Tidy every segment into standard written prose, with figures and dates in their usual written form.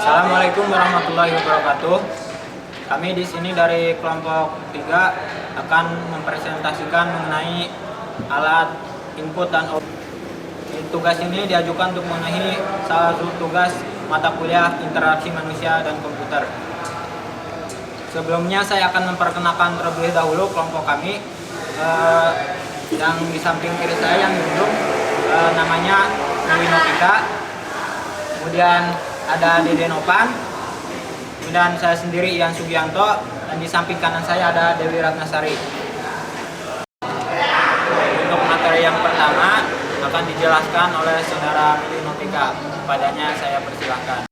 Assalamualaikum warahmatullahi wabarakatuh. Kami di sini dari kelompok 3 akan mempresentasikan mengenai alat input dan output. Tugas ini diajukan untuk memenuhi salah satu tugas mata kuliah interaksi manusia dan komputer. Sebelumnya saya akan memperkenalkan terlebih dahulu kelompok kami. Yang di samping kiri saya yang duduk namanya Dewi Novita. Kemudian ada Dede Nopan, kemudian saya sendiri Ian Sugianto, dan di samping kanan saya ada Dewi Ratnasari. Untuk materi yang pertama akan dijelaskan oleh saudara Dewi Novita. Padanya saya persilahkan.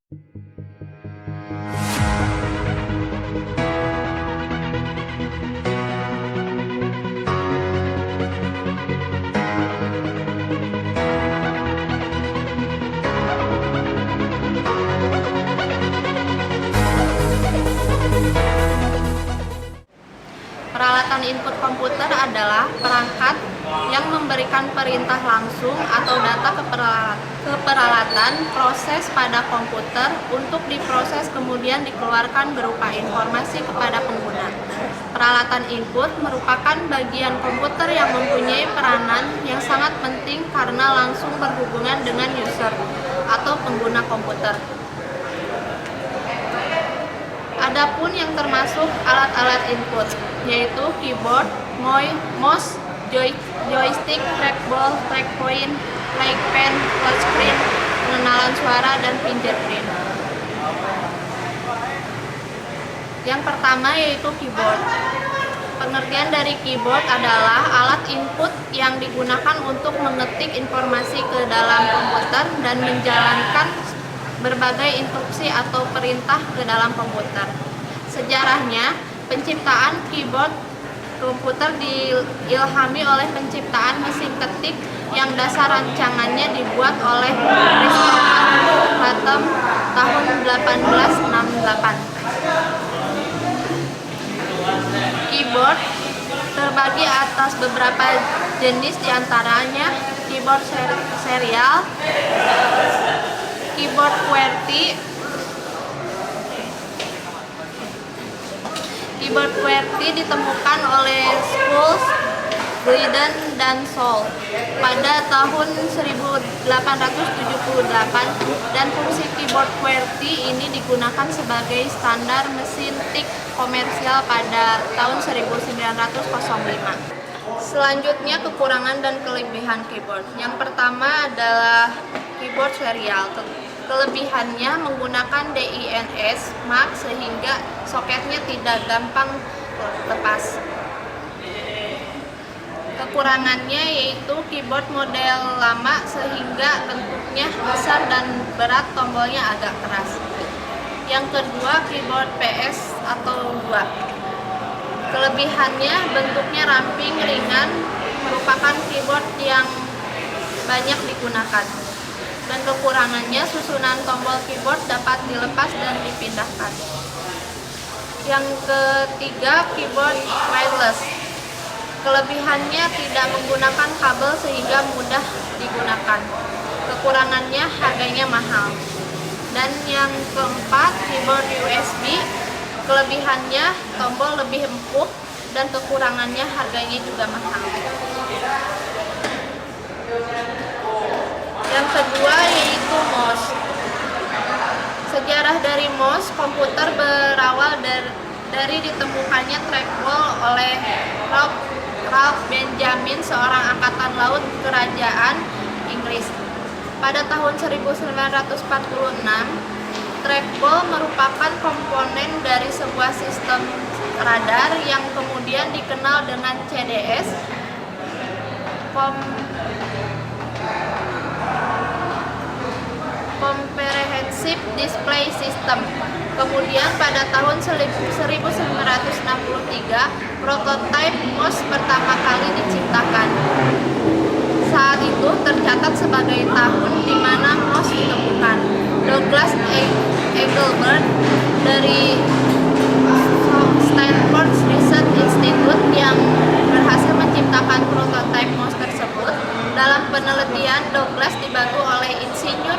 Peralatan input komputer adalah perangkat yang memberikan perintah langsung atau data ke peralatan proses pada komputer untuk diproses kemudian dikeluarkan berupa informasi kepada pengguna. Peralatan input merupakan bagian komputer yang mempunyai peranan yang sangat penting karena langsung berhubungan dengan user atau pengguna komputer. Adapun yang termasuk alat-alat input, yaitu keyboard, mouse, joystick, trackball, trackpoint, playpen, touchscreen, pengenalan suara, dan fingerprint. Yang pertama yaitu keyboard. Pengertian dari keyboard adalah alat input yang digunakan untuk mengetik informasi ke dalam komputer dan menjalankan berbagai instruksi atau perintah ke dalam komputer. Sejarahnya, penciptaan keyboard komputer diilhami oleh penciptaan mesin ketik yang dasar rancangannya dibuat oleh Christopher Wren tahun 1868. Keyboard terbagi atas beberapa jenis, diantaranya keyboard serial, keyboard QWERTY. Keyboard QWERTY ditemukan oleh Schulz, Glidden, dan Sol pada tahun 1878 dan fungsi keyboard QWERTY ini digunakan sebagai standar mesin tik komersial pada tahun 1905. Selanjutnya kekurangan dan kelebihan keyboard. Yang pertama adalah keyboard serial. Kelebihannya menggunakan DINS mark sehingga soketnya tidak gampang lepas. Kekurangannya yaitu keyboard model lama sehingga bentuknya besar dan berat, tombolnya agak keras. Yang kedua, keyboard PS atau 2. Kelebihannya bentuknya ramping, ringan, merupakan keyboard yang banyak digunakan. Dan kekurangannya susunan tombol keyboard dapat dilepas dan dipindahkan. Yang ketiga, keyboard wireless. Kelebihannya tidak menggunakan kabel sehingga mudah digunakan. Kekurangannya harganya mahal. Dan yang keempat, keyboard USB. Kelebihannya tombol lebih empuk dan kekurangannya harganya juga mahal. Yang kedua yaitu mouse. Sejarah dari mouse komputer berawal dari ditemukannya trackball oleh Ralph Benjamin, seorang angkatan laut kerajaan Inggris. Pada tahun 1946, trackball merupakan komponen dari sebuah sistem radar yang kemudian dikenal dengan CDS, Comprehensive Display System. Kemudian pada tahun 1963, prototipe mouse pertama kali diciptakan. Saat itu tercatat sebagai tahun di mana mouse ditemukan. Douglas Engelbart dari Stanford Research Institute yang berhasil menciptakan prototipe mouse tersebut. Dalam penelitian, Douglas dibantu oleh insinyur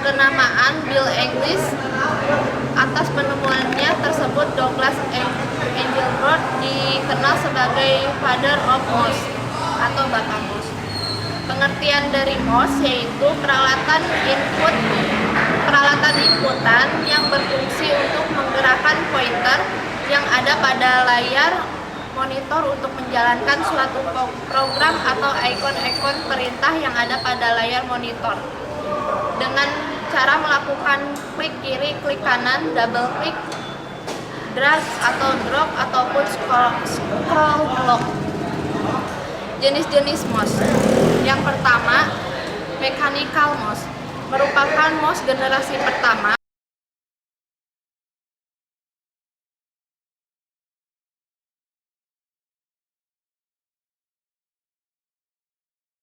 bernama penamaan Bill English. Atas penemuannya tersebut, Douglas Engelbart dikenal sebagai Father of MOS atau Bapak MOS. Pengertian dari MOS yaitu peralatan inputan yang berfungsi untuk menggerakkan pointer yang ada pada layar monitor untuk menjalankan suatu program atau ikon-ikon perintah yang ada pada layar monitor dengan cara melakukan klik kiri, klik kanan, double klik, drag atau drop ataupun scroll block. Jenis-jenis MOS. Yang pertama, mechanical MOS merupakan MOS generasi pertama.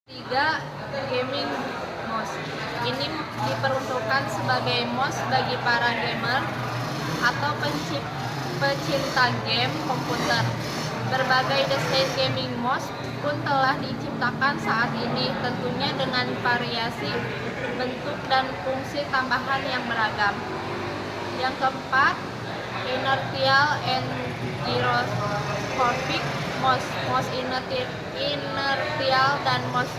Tiga, gaming MOS. Ini diperuntukkan sebagai MOS bagi para gamer atau pecinta game komputer. Berbagai desain gaming MOS pun telah diciptakan saat ini, tentunya dengan variasi bentuk dan fungsi tambahan yang beragam. Yang keempat, inertial and gyroscopic MOS. MOS inertial dan MOS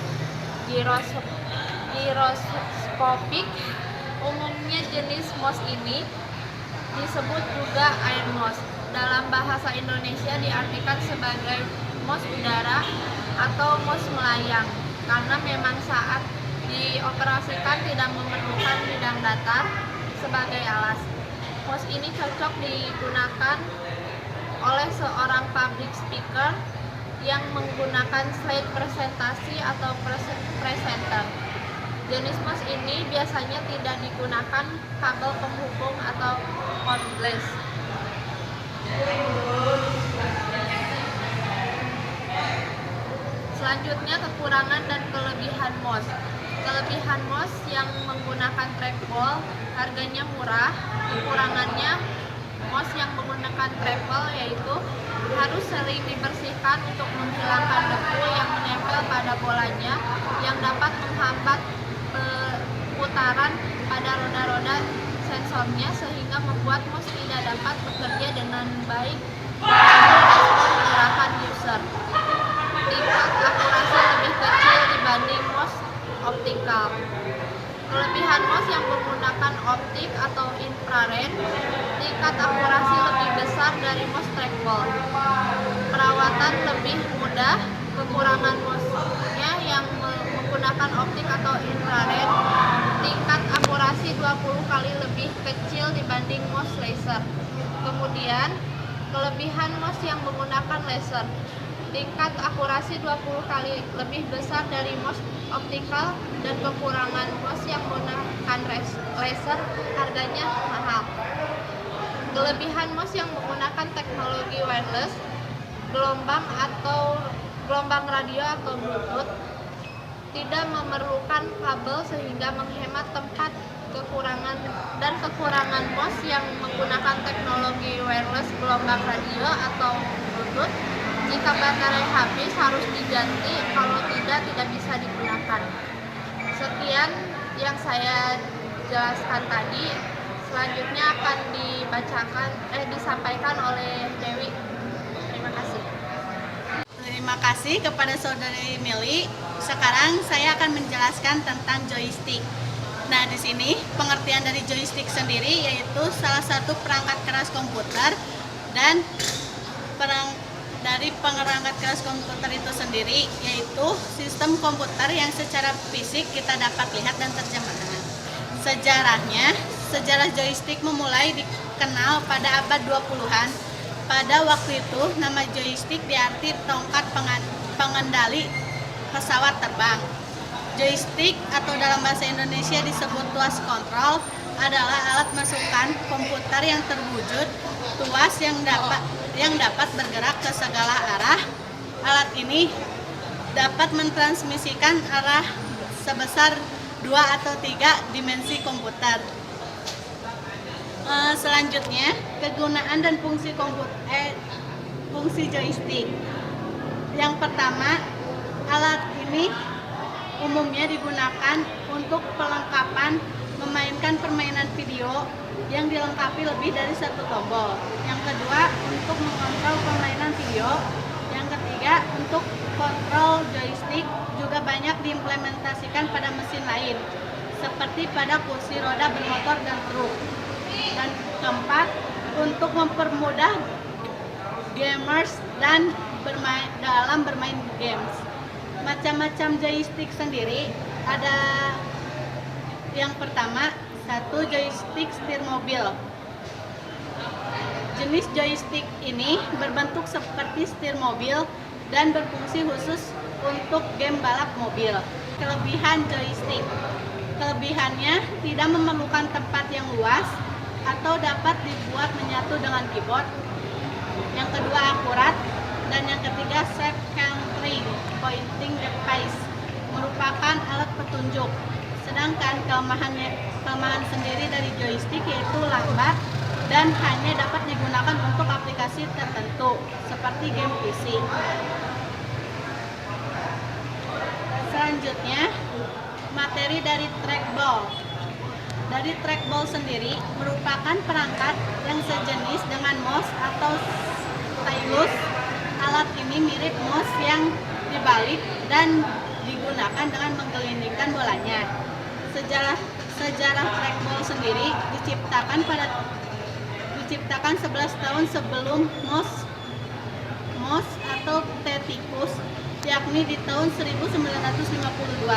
gyroscopic. Umumnya jenis MOS ini disebut juga air MOS. Dalam bahasa Indonesia diartikan sebagai MOS udara atau MOS melayang karena memang saat dioperasikan tidak memerlukan bidang datar sebagai alas. MOS ini cocok digunakan oleh seorang public speaker yang menggunakan slide presentasi atau presenter. Jenis MOS ini biasanya tidak digunakan kabel penghubung atau cordless. Selanjutnya, kekurangan dan kelebihan MOS. Kelebihan MOS yang menggunakan trackball harganya murah. Kekurangannya MOS yang menggunakan travel yaitu harus sering dibersihkan untuk menghilangkan debu yang menempel pada bolanya yang dapat menghambat putaran pada roda-roda sensornya sehingga membuat MOS tidak dapat bekerja dengan baik dan gerakan user. Tingkat akurasi lebih kecil dibanding MOS optikal. Kelebihan MOS yang menggunakan optik atau infrared, tingkat akurasi lebih besar dari MOS trackball. Perawatan lebih mudah. Kekurangan MOS-nya yang menggunakan optik atau infrared, tingkat akurasi 20 kali lebih kecil dibanding MOS laser. Kemudian, kelebihan MOS yang menggunakan laser, tingkat akurasi 20 kali lebih besar dari MOS optikal, dan kekurangan MOS yang menggunakan laser harganya mahal. Kelebihan MOS yang menggunakan teknologi wireless, gelombang radio atau Bluetooth, tidak memerlukan kabel sehingga menghemat tempat. Kekurangan MOS yang menggunakan teknologi wireless, gelombang radio atau Bluetooth, jika baterai habis harus diganti, kalau tidak bisa digunakan. Sekian yang saya jelaskan tadi. Selanjutnya akan disampaikan oleh Dewi. Terima kasih. Terima kasih kepada Saudari Mili. Sekarang saya akan menjelaskan tentang joystick. Nah, di sini pengertian dari joystick sendiri yaitu salah satu perangkat keras komputer, dan dari perangkat keras komputer itu sendiri yaitu sistem komputer yang secara fisik kita dapat lihat dan terjemahkan. Sejarah joystick memulai dikenal pada abad 20-an. Pada waktu itu, nama joystick diarti tongkat pengendali pesawat terbang. Joystick atau dalam bahasa Indonesia disebut tuas kontrol adalah alat masukan komputer yang terwujud tuas yang dapat bergerak ke segala arah. Alat ini dapat mentransmisikan arah sebesar 2 atau 3 dimensi komputer. Selanjutnya, kegunaan dan fungsi joystick. Yang pertama, alat ini umumnya digunakan untuk pelengkapan memainkan permainan video yang dilengkapi lebih dari satu tombol. Yang kedua, untuk mengontrol permainan video. Yang ketiga, untuk kontrol joystick juga banyak diimplementasikan pada mesin lain, seperti pada kursi roda bermotor dan truk. Dan keempat, untuk mempermudah gamers dan dalam bermain games. Macam-macam joystick sendiri ada. Yang pertama, satu joystick setir mobil. Jenis joystick ini berbentuk seperti setir mobil dan berfungsi khusus untuk game balap mobil. Kelebihan joystick. Kelebihannya tidak memerlukan tempat yang luas atau dapat dibuat menyatu dengan keyboard. Yang kedua, akurat. Dan yang ketiga, safe countering pointing device, merupakan alat petunjuk. Sedangkan kelemahan sendiri dari joystick yaitu lambat dan hanya dapat digunakan untuk aplikasi tertentu seperti game PC. Selanjutnya, materi dari trackball. Dari trackball sendiri merupakan perangkat yang sejenis dengan mouse atau stylus. Alat ini mirip mouse yang dibalik dan digunakan dengan menggelindingkan bolanya. Sejarah trackball sendiri diciptakan 11 tahun sebelum mouse atau T-Ticus, yakni di tahun 1952.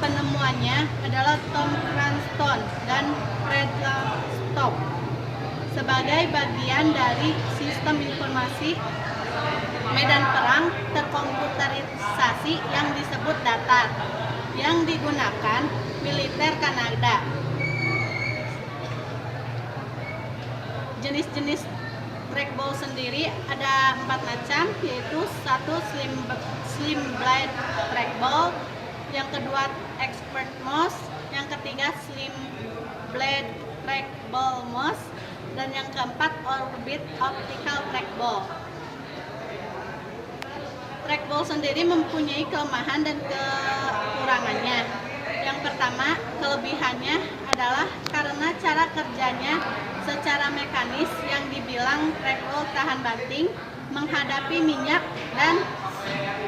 Penemuannya adalah Tom Cranston dan Fred Lastop sebagai bagian dari sistem informasi medan perang terkomputerisasi yang disebut datar, yang digunakan militer Kanada. Jenis-jenis trackball sendiri ada 4 macam, yaitu satu slim blade trackball, yang kedua expert mouse, yang ketiga slim blade trackball mouse, dan yang keempat orbit optical trackball. Trackball sendiri mempunyai kelemahan dan kekurangannya. Yang pertama, kelebihannya adalah karena cara kerjanya secara mekanis yang dibilang trackball tahan banting, menghadapi minyak dan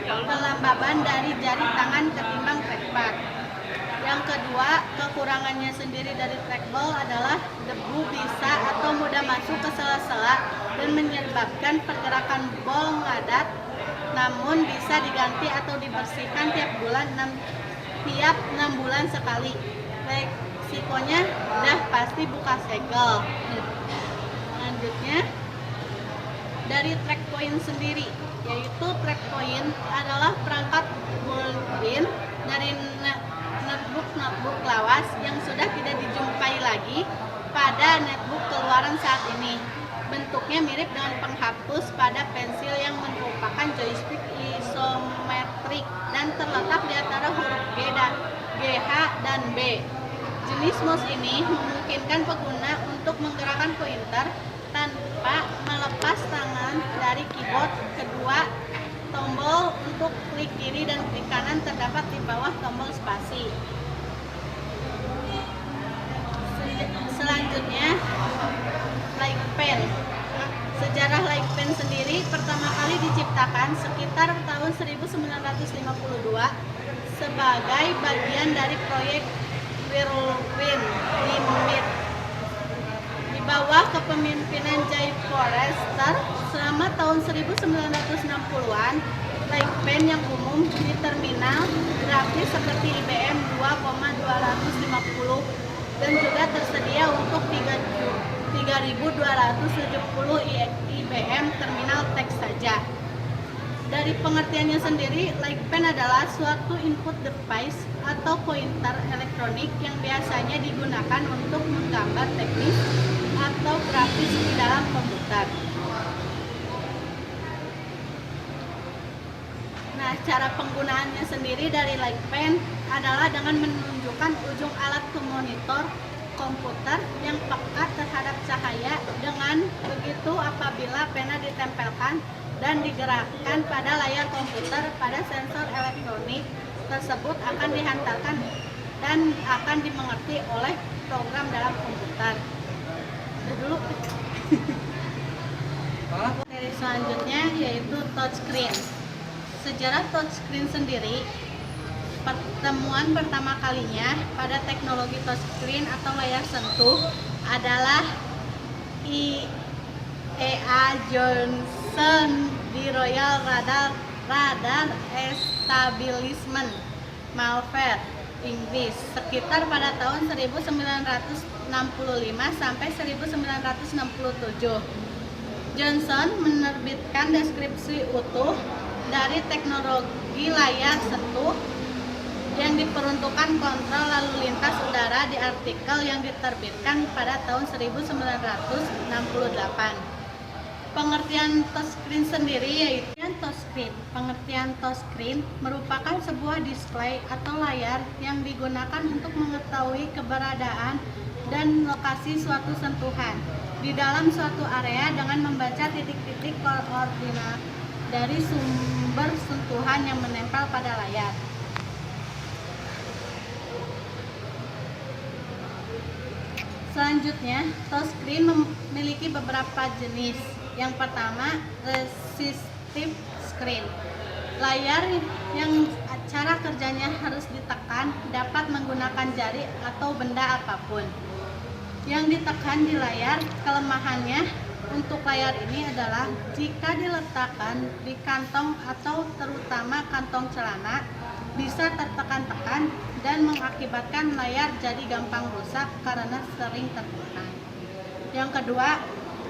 kelembaban dari jari tangan ketimbang trackpad. Yang kedua, kekurangannya sendiri dari trackball adalah debu bisa atau mudah masuk ke sela-sela dan menyebabkan pergerakan ball ngadat, namun bisa diganti atau dibersihkan tiap 6 bulan sekali. Resikonya udah pasti buka segel. Selanjutnya, dari track point sendiri, yaitu track point adalah perangkat built-in dari netbook lawas yang sudah tidak dijumpai lagi pada netbook keluaran saat ini. Bentuknya mirip dengan penghapus pada pensil yang merupakan joystick isometrik dan terletak di antara huruf G, H, dan B. Jenis mouse ini memungkinkan pengguna untuk menggerakkan pointer tanpa melepas tangan dari keyboard. Kedua, tombol untuk klik kiri dan klik kanan terdapat di bawah tombol spasi. Selanjutnya, light pen. Sejarah light pen sendiri pertama kali diciptakan sekitar tahun 1952 sebagai bagian dari proyek Whirlwind Limit di bawah kepemimpinan Jay Forrester. Selama tahun 1960-an, light pen yang umum di terminal grafis seperti IBM 2,250 dan juga tersedia untuk 3.270 IBM terminal teks saja. Dari pengertiannya sendiri, light pen adalah suatu input device atau pointer elektronik yang biasanya digunakan untuk menggambar teknis atau grafis di dalam komputer. Nah, cara penggunaannya sendiri dari light pen adalah dengan menunjukkan ujung alat ke monitor komputer yang peka terhadap cahaya. Dengan begitu, apabila pena ditempelkan dan digerakkan pada layar komputer, pada sensor elektronik tersebut akan dihantarkan dan akan dimengerti oleh program dalam komputer. Udah dulu. Materi selanjutnya yaitu touchscreen. Sejarah touchscreen sendiri, pertemuan pertama kalinya pada teknologi touchscreen atau layar sentuh adalah E.A. Johnson di Royal Radar Establishment, Malvern, Inggris, sekitar pada tahun 1965 sampai 1967. Johnson menerbitkan deskripsi utuh dari teknologi layar sentuh yang diperuntukkan kontrol lalu lintas udara di artikel yang diterbitkan pada tahun 1968. Pengertian touchscreen sendiri yaitu Pengertian touchscreen merupakan sebuah display atau layar yang digunakan untuk mengetahui keberadaan dan lokasi suatu sentuhan di dalam suatu area dengan membaca titik-titik koordinat dari sumber sentuhan yang menempel pada layar. Selanjutnya, touchscreen memiliki beberapa jenis. Yang pertama, resistive screen. Layar yang cara kerjanya harus ditekan dapat menggunakan jari atau benda apapun. Yang ditekan di layar, kelemahannya untuk layar ini adalah jika diletakkan di kantong atau terutama kantong celana, bisa tertekan-tekan dan mengakibatkan layar jadi gampang rusak karena sering tertekan. Yang kedua,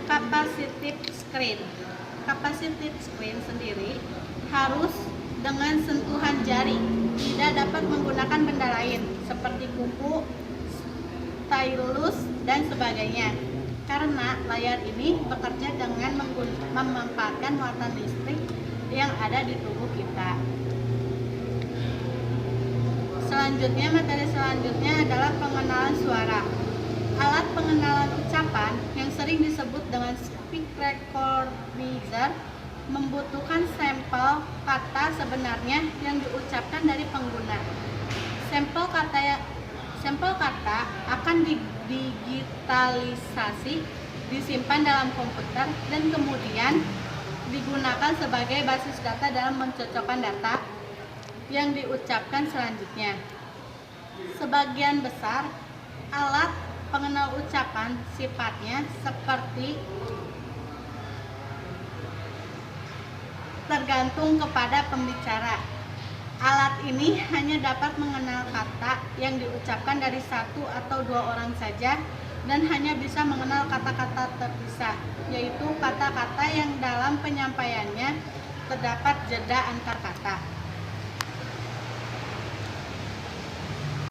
capacitive screen. Capacitive screen sendiri harus dengan sentuhan jari, tidak dapat menggunakan benda lain seperti kuku, stylus, dan sebagainya. Karena layar ini bekerja dengan memanfaatkan muatan listrik yang ada di tubuh kita. Selanjutnya, materi selanjutnya adalah pengenalan suara. Alat pengenalan ucapan yang sering disebut dengan speech recognizer membutuhkan sampel kata sebenarnya yang diucapkan dari pengguna. Sampel kata akan digitalisasi, disimpan dalam komputer, dan kemudian digunakan sebagai basis data dalam mencocokkan data yang diucapkan selanjutnya. Sebagian besar alat pengenal ucapan sifatnya seperti tergantung kepada pembicara. Alat ini hanya dapat mengenal kata yang diucapkan dari satu atau dua orang saja dan hanya bisa mengenal kata-kata terpisah, yaitu kata-kata yang dalam penyampaiannya terdapat jeda antar kata.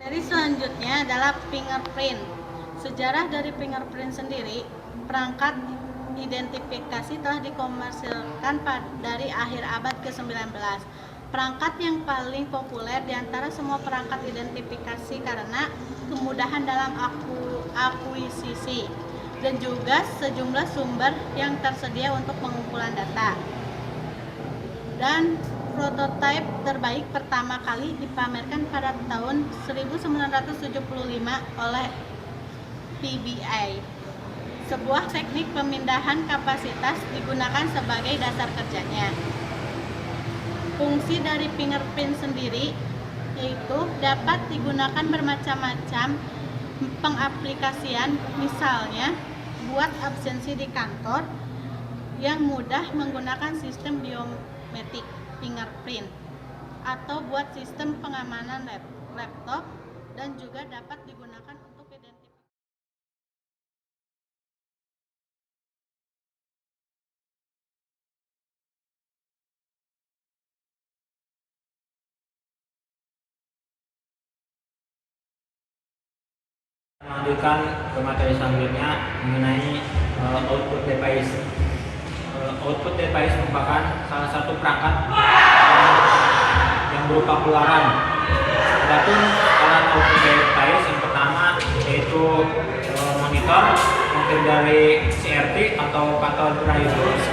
Dari selanjutnya adalah fingerprint. Sejarah dari fingerprint sendiri, perangkat identifikasi telah dikomersilkan dari akhir abad ke-19. Perangkat yang paling populer di antara semua perangkat identifikasi karena kemudahan dalam akuisisi dan juga sejumlah sumber yang tersedia untuk pengumpulan data. Dan prototipe terbaik pertama kali dipamerkan pada tahun 1975 oleh PBI. Sebuah teknik pemindahan kapasitas digunakan sebagai dasar kerjanya. Fungsi dari fingerprint sendiri yaitu dapat digunakan bermacam-macam pengaplikasian, misalnya buat absensi di kantor yang mudah menggunakan sistem biometrik fingerprint, atau buat sistem pengamanan laptop, dan juga dapat digunakan untuk identifikasi. Melanjutkan ke materi selanjutnya mengenai output device. Output device merupakan salah satu perangkat yang berupa keluaran. Adapun alat output device yang pertama yaitu monitor dari CRT atau cathode ray tubes,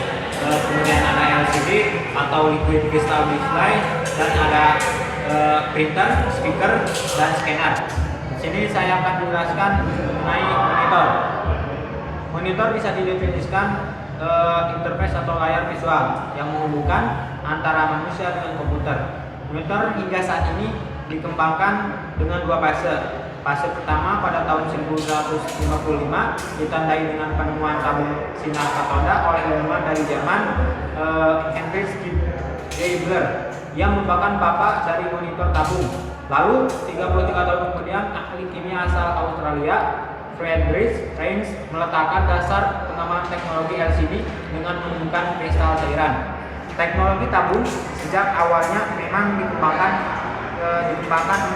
kemudian ada LCD atau liquid crystal display, dan ada printer, speaker, dan scanner. Di sini saya akan menjelaskan mengenai monitor. Monitor bisa didefinisikan interface atau layar visual yang menghubungkan antara manusia dengan komputer. Monitor hingga saat ini dikembangkan dengan dua fase. Fase pertama pada tahun 1955 ditandai dengan penemuan tabung sinar katoda oleh ilmuwan dari Jerman, Heinrich Geissler, yang merupakan bapak dari monitor tabung. Lalu 33 tahun kemudian ahli kimia asal Australia Friedrich Reines meletakkan dasar pengembangan teknologi LCD dengan menemukan kristal cairan. Teknologi tabung sejak awalnya memang dikembangkan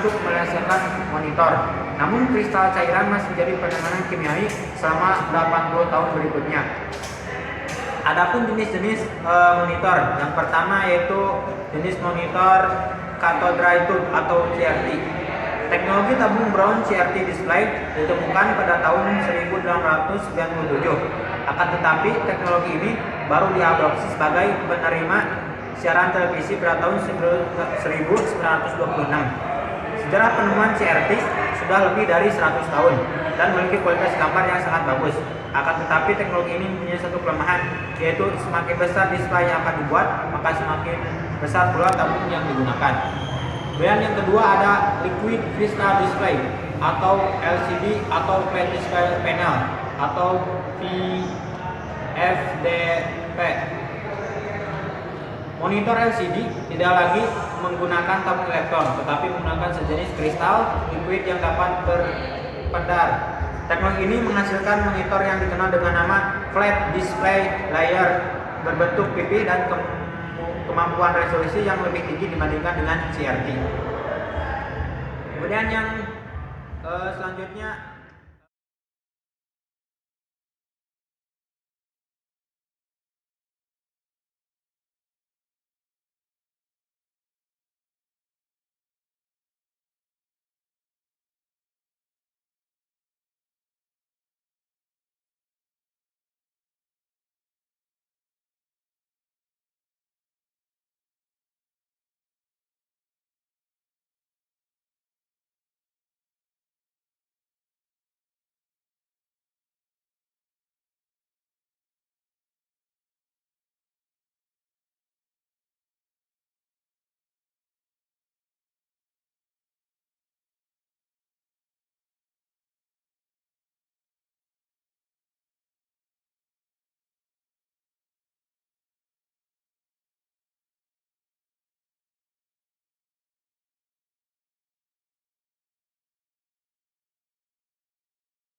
untuk menghasilkan monitor. Namun kristal cairan masih jadi penanganan kimiawi selama 80 tahun berikutnya. Adapun jenis-jenis monitor, yang pertama yaitu jenis monitor cathode ray tube atau CRT. Teknologi tabung brown CRT display ditemukan pada tahun 1897. Akan tetapi teknologi ini baru diadopsi sebagai penerima siaran televisi pada tahun 1926. Sejarah penemuan CRT sudah lebih dari 100 tahun dan memiliki kualitas gambar yang sangat bagus. Akan tetapi teknologi ini mempunyai satu kelemahan, yaitu semakin besar display yang akan dibuat, maka semakin besar pula tabung yang digunakan. Kemudian yang kedua ada liquid crystal display atau LCD atau flat display panel atau VFDP. Monitor LCD tidak lagi menggunakan tabung elektron, tetapi menggunakan sejenis kristal liquid yang dapat berpedar. Teknologi ini menghasilkan monitor yang dikenal dengan nama flat display layer berbentuk pipih dan kemampuan resolusi yang lebih tinggi dibandingkan dengan CRT. Kemudian yang selanjutnya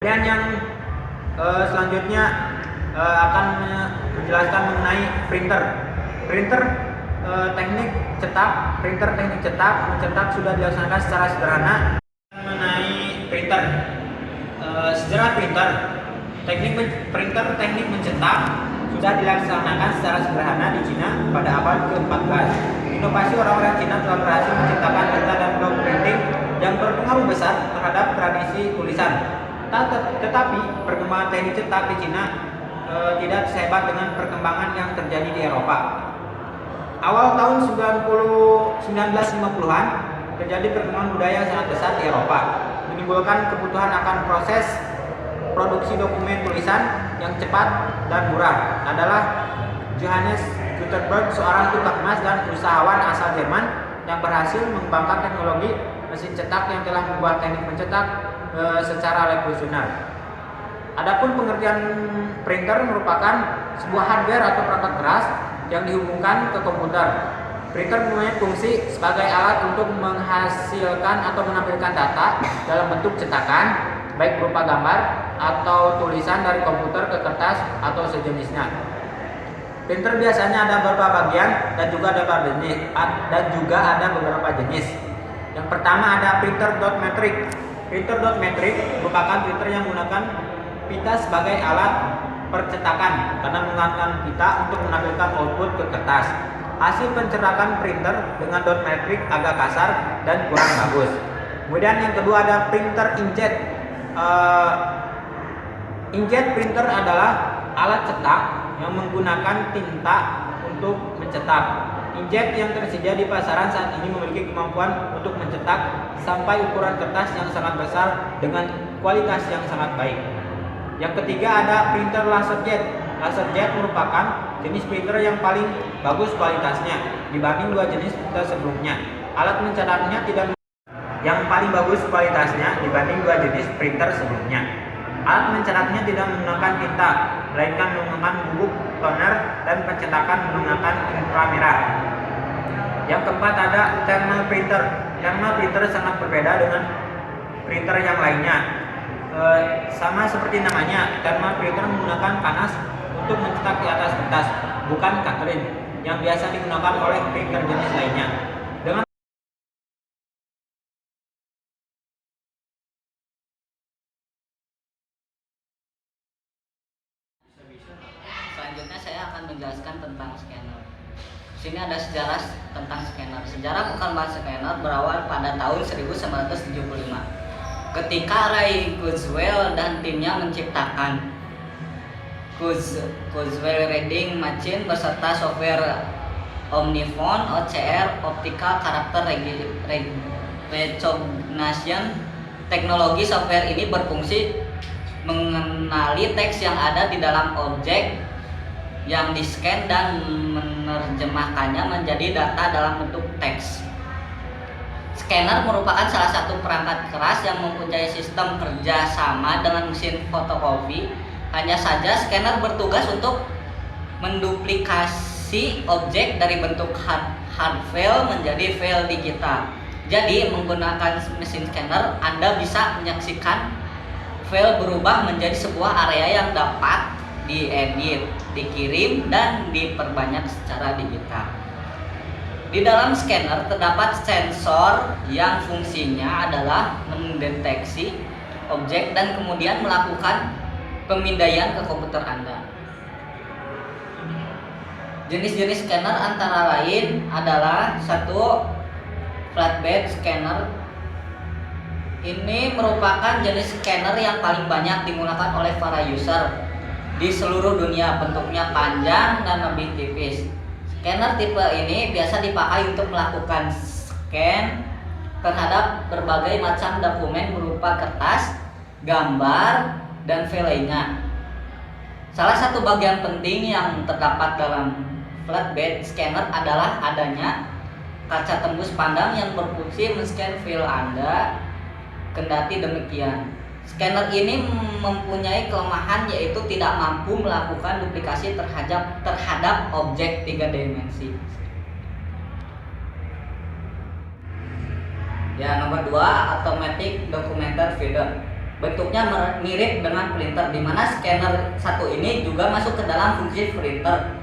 yang selanjutnya akan menjelaskan mengenai printer. Teknik cetak mencetak sudah dilaksanakan secara sederhana. Mengenai printer, sejarah printer, teknik mencetak sudah dilaksanakan secara sederhana di Cina pada abad ke-14. Inovasi orang-orang Cina telah berhasil menciptakan tinta dan block printing yang berpengaruh besar terhadap tradisi tulisan. Tetapi perkembangan teknik cetak di Cina tidak sehebat dengan perkembangan yang terjadi di Eropa. Awal tahun 1950-an terjadi perkembangan budaya yang sangat besar di Eropa, menimbulkan kebutuhan akan proses produksi dokumen tulisan yang cepat dan murah. Adalah Johannes Gutenberg, seorang tukang emas dan usahawan asal Jerman yang berhasil mengembangkan teknologi mesin cetak yang telah membuat teknik mencetak secara revolusioner. Adapun pengertian printer merupakan sebuah hardware atau perangkat keras yang dihubungkan ke komputer. Printer mempunyai fungsi sebagai alat untuk menghasilkan atau menampilkan data dalam bentuk cetakan, baik berupa gambar atau tulisan dari komputer ke kertas atau sejenisnya. Printer biasanya ada beberapa bagian dan juga ada beberapa jenis. Yang pertama ada printer dot metric. Printer dot metric merupakan printer yang menggunakan pita sebagai alat percetakan karena menggunakan pita untuk menampilkan output ke kertas. Hasil pencetakan printer dengan dot metric agak kasar dan kurang bagus. Kemudian yang kedua ada printer inkjet. Inkjet printer adalah alat cetak yang menggunakan tinta untuk mencetak. Inkjet yang tersedia di pasaran saat ini memiliki kemampuan untuk mencetak sampai ukuran kertas yang sangat besar dengan kualitas yang sangat baik. Yang ketiga ada printer laserjet. Laserjet merupakan jenis printer yang paling bagus kualitasnya dibanding dua jenis printer sebelumnya. Alat mencetaknya tidak yang paling bagus kualitasnya dibanding dua jenis printer sebelumnya. Alat mencetaknya tidak menggunakan tinta, melainkan menggunakan bubuk toner dan pencetakan menggunakan inframerah. Yang keempat ada thermal printer. Thermal printer sangat berbeda dengan printer yang lainnya. Sama seperti namanya, thermal printer menggunakan panas untuk mencetak di atas kertas, bukan cartridge yang biasa digunakan oleh printer jenis lainnya. Dengan Selanjutnya saya akan menjelaskan tentang scanner. Sini ada sejarah tentang scanner. Sejarah perkembangan scanner berawal pada tahun 1975. Ketika Ray Kurzweil dan timnya menciptakan Kurzweil Reading Machine beserta software Omnifone OCR Optical Character Recognition. Teknologi software ini berfungsi mengenali teks yang ada di dalam objek yang di-scan dan menerjemahkannya menjadi data dalam bentuk teks. Scanner merupakan salah satu perangkat keras yang mempunyai sistem kerja sama dengan mesin fotokopi. Hanya saja scanner bertugas untuk menduplikasi objek dari bentuk hard file menjadi file digital. Jadi menggunakan mesin scanner Anda bisa menyaksikan file berubah menjadi sebuah area yang dapat diedit, dikirim, dan diperbanyak secara digital. Di dalam scanner terdapat sensor yang fungsinya adalah mendeteksi objek dan kemudian melakukan pemindaian ke komputer Anda. Jenis-jenis scanner antara lain adalah satu, flatbed scanner. Ini merupakan jenis scanner yang paling banyak digunakan oleh para user di seluruh dunia. Bentuknya panjang dan lebih tipis. Scanner tipe ini biasa dipakai untuk melakukan scan terhadap berbagai macam dokumen berupa kertas, gambar, dan file lainnya. Salah satu bagian penting yang terdapat dalam flatbed scanner adalah adanya kaca tembus pandang yang berfungsi men-scan file Anda. Kendati demikian, scanner ini mempunyai kelemahan yaitu tidak mampu melakukan duplikasi terhadap objek 3 dimensi. Ya, nomor 2, automatic documenter feeder. Bentuknya mirip dengan printer, di mana scanner satu ini juga masuk ke dalam fungsi printer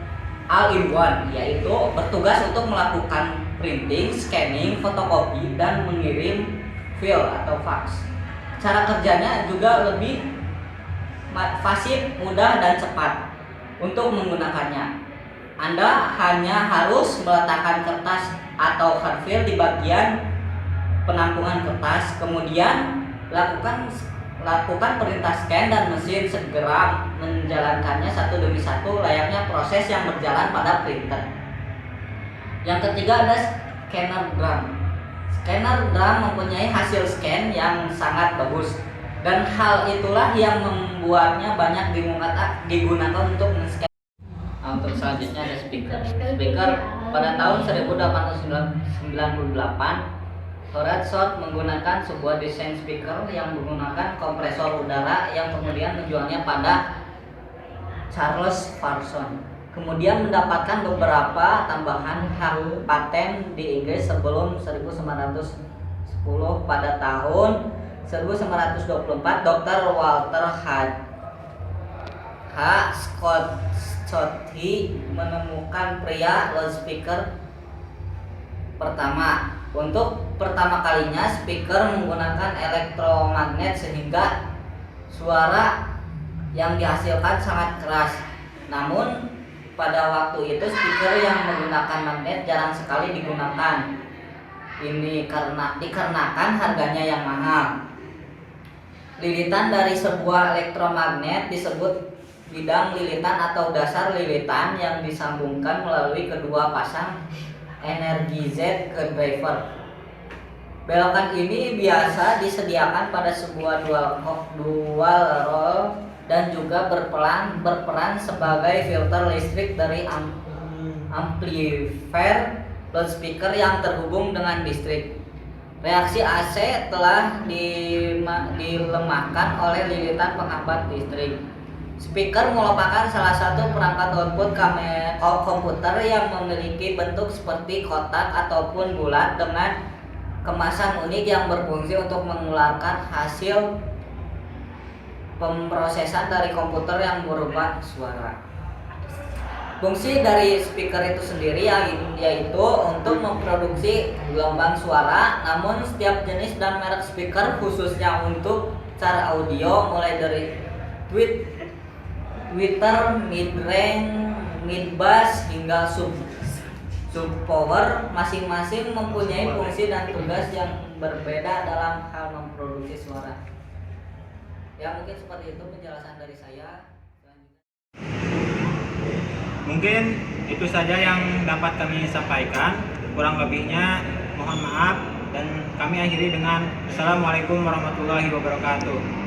all-in-one, yaitu bertugas untuk melakukan printing, scanning, fotokopi, dan mengirim file atau fax. Cara kerjanya juga lebih fasih, mudah, dan cepat untuk menggunakannya. Anda hanya harus meletakkan kertas atau hard file di bagian penampungan kertas, kemudian lakukan perintah scan dan mesin segera menjalankannya satu demi satu layaknya proses yang berjalan pada printer. Yang ketiga ada scanner drum. Scanner drum mempunyai hasil scan yang sangat bagus, dan hal itulah yang membuatnya banyak digunakan untuk men-scan. Untuk selanjutnya ada speaker. Speaker pada tahun 1898, Horace Short menggunakan sebuah desain speaker yang menggunakan kompresor udara yang kemudian menjualnya pada Charles Parsons. Kemudian mendapatkan beberapa tambahan hak paten di Inggris sebelum 1910. Pada tahun 1924, Dr. Walter H. Scotty menemukan pria loudspeaker pertama. Untuk pertama kalinya speaker menggunakan elektromagnet sehingga suara yang dihasilkan sangat keras. Namun pada waktu itu speaker yang menggunakan magnet jarang sekali digunakan. Ini dikarenakan harganya yang mahal. Lilitan dari sebuah elektromagnet disebut bidang lilitan atau dasar lilitan yang disambungkan melalui kedua pasang energi Z ke driver. Belokan ini biasa disediakan pada sebuah dual roll dan juga berperan sebagai filter listrik dari amplifier loudspeaker yang terhubung dengan listrik. Reaksi AC telah dilemahkan oleh lilitan penghambat listrik. Speaker merupakan salah satu perangkat output komputer yang memiliki bentuk seperti kotak ataupun bulat dengan kemasan unik yang berfungsi untuk mengeluarkan hasil pemrosesan dari komputer yang berupa suara. Fungsi dari speaker itu sendiri yaitu untuk memproduksi gelombang suara, namun setiap jenis dan merek speaker khususnya untuk cara audio mulai dari tweeter, mid-range, mid-bass hingga subwoofer masing-masing mempunyai fungsi dan tugas yang berbeda dalam hal memproduksi suara. Ya mungkin seperti itu penjelasan dari saya. Mungkin itu saja yang dapat kami sampaikan. Kurang lebihnya mohon maaf dan kami akhiri dengan Assalamualaikum warahmatullahi wabarakatuh.